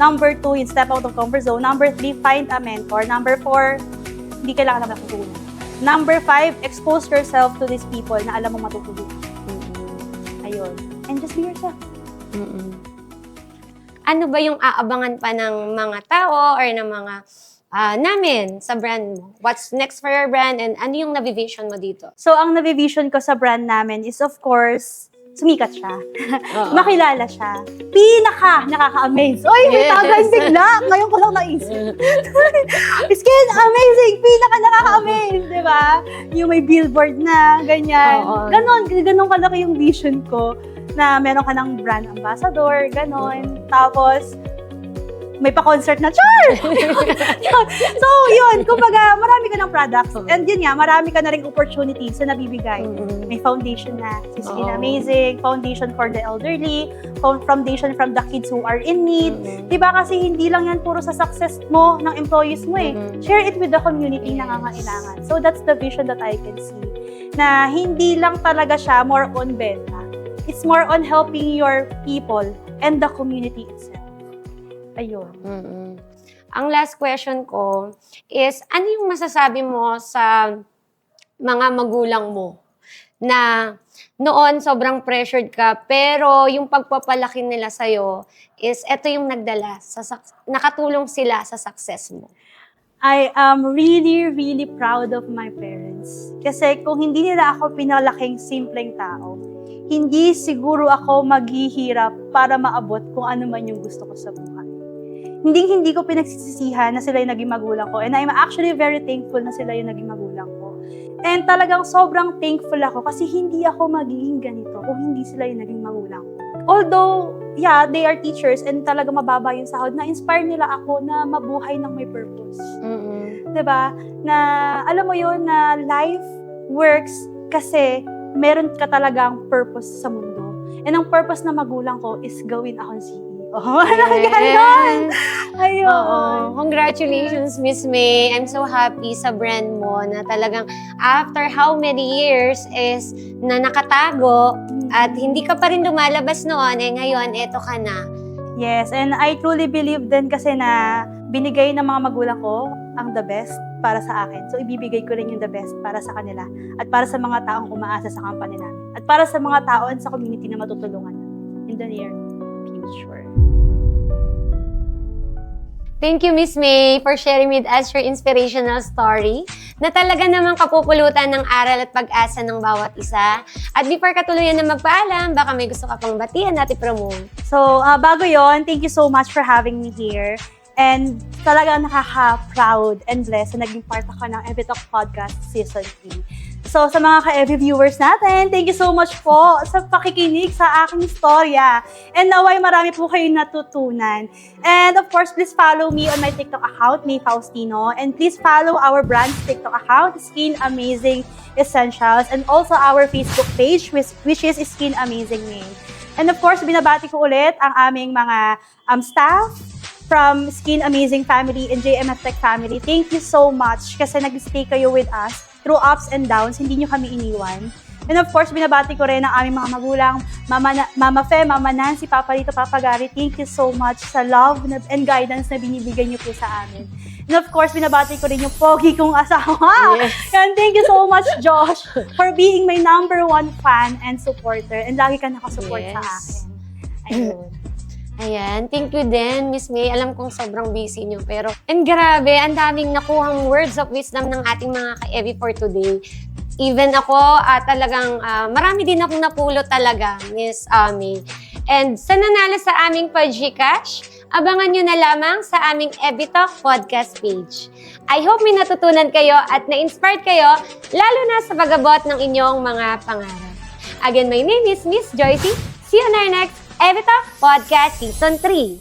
Number 2, yung step out of comfort zone. Number 3, find a mentor. Number 4, hindi kailangan na matutulungan. Number 5, expose yourself to these people na alam mo matutulungan. Ayun. And just be yourself. Ano ba yung aabangan pa ng mga tao or ng mga namin sa brand mo? What's next for your brand and ano yung navivision mo dito? So, ang navivision ko sa brand namin is, of course, sumikat siya. Makilala siya. Nakaka-amaze. Oy, may Yes. tagline bigla. Ngayon ko lang naisip. Skin amazing. Nakaka-amaze. Di ba? Yung may billboard na, ganyan. Oo. Ganon kalaki yung vision ko na meron ka ng brand ambassador, ganon. Tapos, may pa-concert na, char! So, yun, kumbaga, marami ka ng products. And yun nga, marami ka na rin opportunities na nabibigay. May foundation na, si Skin Amazing, foundation for the elderly, foundation from the kids who are in need. Diba kasi hindi lang yan puro sa success mo, ng employees mo eh. Share it with the community na nangangailangan. So, that's the vision that I can see. Na hindi lang talaga siya more on benta. It's more on helping your people and the community itself. Ayun. Ang last question ko is, ano yung masasabi mo sa mga magulang mo na noon sobrang pressured ka, pero yung pagpapalaki nila sa'yo is eto yung nagdala, nakatulong sila sa success mo? I am really, really proud of my parents. Kasi kung hindi nila ako pinalaking simpleng tao, hindi siguro ako maghihirap para maabot kung ano man yung gusto ko sa buhay. Hindi ko pinagsisisihan na sila yung naging magulang ko. And I'm actually very thankful na sila yung naging magulang ko. And talagang sobrang thankful ako kasi hindi ako magiging ganito kung hindi sila yung naging magulang ko. Although, yeah, they are teachers and talaga mababa yung sahod, na-inspire nila ako na mabuhay ng may purpose. Diba? Na, alam mo yun, na life works kasi meron ka talagang purpose sa mundo. And ang purpose na magulang ko is gawin akong CEO. Ganon! Ayun. Congratulations, Miss May. I'm so happy sa brand mo na talagang after how many years is na nakatago at hindi ka pa rin lumalabas noon, ngayon, eto ka na. Yes, and I truly believe din kasi na binigay ng mga magulang ko ang the best para sa akin. So, ibibigay ko rin yung the best para sa kanila at para sa mga taong umaasa sa company namin at para sa mga tao at sa community na matutulungan in the near future. Thank you, Miss May, for sharing with us your inspirational story na talaga namang kapupulutan ng aral at pag-asa ng bawat isa. At before katuluyan na magpaalam, baka may gusto ka pang batian at i-promote. So, bago yon, thank you so much for having me here. And talagang nakaka-proud and blessed na naging part ako ng Evi Talk Podcast Season 3. So, sa mga ka-Evi viewers natin, thank you so much po sa pakikinig sa aking istorya. And naway marami po kayong natutunan. And of course, please follow me on my TikTok account, May Faustino. And please follow our brand's TikTok account, Skin Amazing Essentials. And also our Facebook page, which is Skin Amazing May. And of course, binabati ko ulit ang aming mga staff from Skin Amazing Family and JMF Tech Family. Thank you so much kasi nag-stay kayo with us through ups and downs, hindi nyo kami iniwan. And of course, binabati ko rin ang aming mga magulang, Mama Fe, Mama Nancy, Papa Lito, Papa Gary. Thank you so much sa love and guidance na binibigay nyo po sa amin. And of course, binabati ko rin yung pogi kong asawa. Yes. And thank you so much, Josh, for being my #1 fan and supporter. And lagi ka nakasupport sa akin. Ayun. Ayan, thank you din, Miss May. Alam kong sobrang busy nyo, pero and grabe, ang daming nakuhang words of wisdom ng ating mga ka-Evi for today. Even ako, talagang marami din akong napulot talaga, Miss May. And sa nanalo sa aming pa-Gcash, abangan nyo na lamang sa aming Evi Talk Podcast page. I hope may natutunan kayo at na-inspired kayo, lalo na sa pag-abot ng inyong mga pangarap. Again, my name is Miss Joycey. See you on our next Evi Talk Podcast Season 3.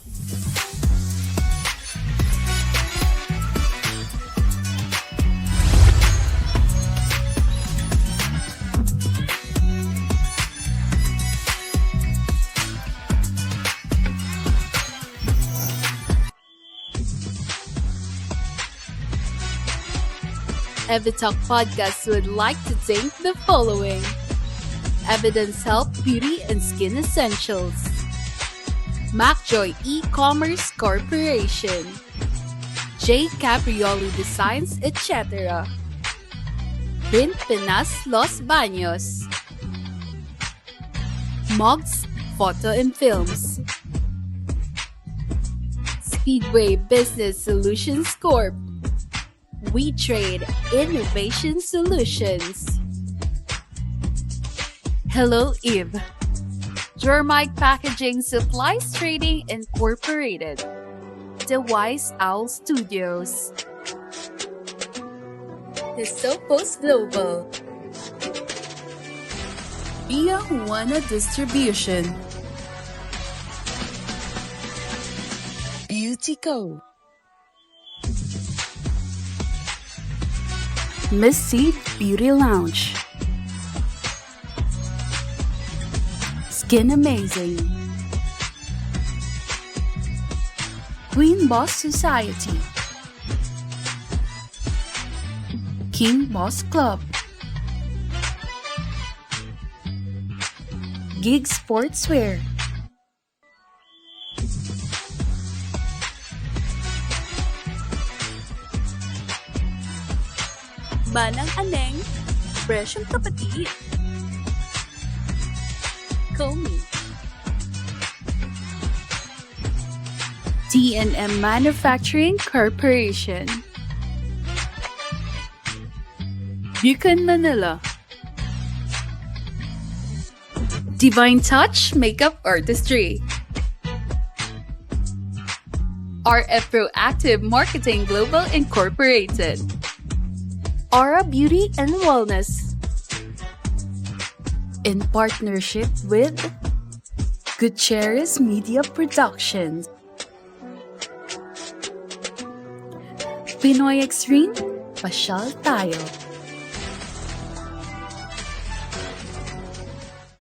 Evi Talk Podcast would like to thank the following: Evidence Health Beauty and Skin Essentials, MacJoy E-Commerce Corporation, J. Caprioli Designs, etc., Print Pinas Los Baños, Mogs Photo and Films, Speedway Business Solutions Corp., We Trade Innovation Solutions, Hello Eve, Germike Packaging Supplies Trading Incorporated, The Wise Owl Studios, The Soappost Global, Via Juana Distribution, Beauty Co. Miss Seed Beauty Lounge. Skin Amazing. Queen Boss Society. King Boss Club. Gig Sportswear. Manang Aneng, Presyong Kapatid. Komi. T&M Manufacturing Corporation. Buchan Manila. Divine Touch Makeup Artistry. RF Proactive Marketing Global Incorporated. Aura Beauty and Wellness. In partnership with Gutierrez Media Productions. Pinoy Extreme, pasyal tayo.